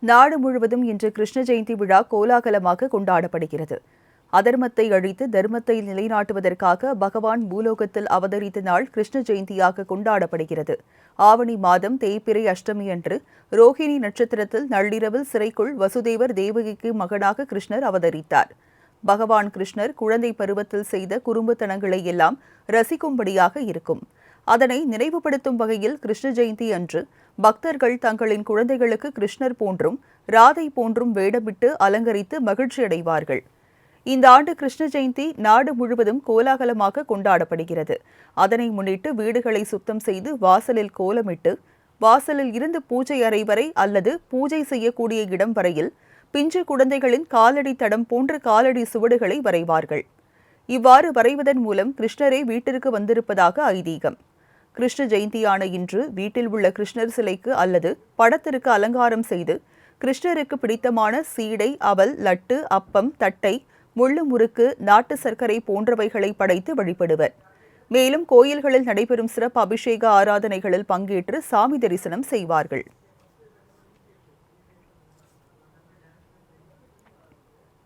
நாடு முழுவதும் இன்று கிருஷ்ண ஜெயந்தி விழா கோலாகலமாக கொண்டாடப்படுகிறது. அதர்மத்தை அழித்து தர்மத்தை நிலைநாட்டுவதற்காக பகவான் பூலோகத்தில் அவதரித்த நாள் கிருஷ்ண ஜெயந்தியாக கொண்டாடப்படுகிறது. ஆவணி மாதம் தேய்பிறை அஷ்டமி அன்று ரோஹிணி நட்சத்திரத்தில் நள்ளிரவில் சிறைக்குள் வசுதேவர் தேவகிக்கு மகனாக கிருஷ்ணர் அவதரித்தார். பகவான் கிருஷ்ணர் குழந்தை பருவத்தில் செய்த குறும்புத்தனங்களை எல்லாம் ரசிக்கும்படியாக இருக்கும். அதனை நினைவுபடுத்தும் வகையில் கிருஷ்ண ஜெயந்தி அன்று பக்தர்கள் தங்களின் குழந்தைகளுக்கு கிருஷ்ணர் போன்றும் ராதை போன்றும் வேடமிட்டு அலங்கரித்து மகிழ்ச்சியடைவார்கள். இந்த ஆண்டு கிருஷ்ண ஜெயந்தி நாடு முழுவதும் கோலாகலமாக கொண்டாடப்படுகிறது. அதனை முன்னிட்டு வீடுகளை சுத்தம் செய்து வாசலில் கோலமிட்டு வாசலில் இருந்து பூஜை அறை வரை அல்லது பூஜை செய்யக்கூடிய இடம் வரையில் பிஞ்சு குழந்தைகளின் காலடி தடம் போன்ற காலடி சுவடுகளை வரைவார்கள். இவ்வாறு வரைவதன் மூலம் கிருஷ்ணரே வீட்டிற்கு வந்திருப்பதாக ஐதீகம். கிருஷ்ண ஜெயந்தியான இன்று வீட்டில் உள்ள கிருஷ்ணர் சிலைக்கு அல்லது படத்திற்கு அலங்காரம் செய்து கிருஷ்ணருக்கு பிடித்தமான சீடை, அவல், லட்டு, அப்பம், தட்டை, முள்ளு முறுக்கு, நாட்டு சர்க்கரை போன்றவைகளை படைத்து வழிபடுவர். மேலும் கோயில்களில் நடைபெறும் சிறப்பு அபிஷேக ஆராதனைகளில் பங்கேற்று சாமி தரிசனம் செய்வார்கள்.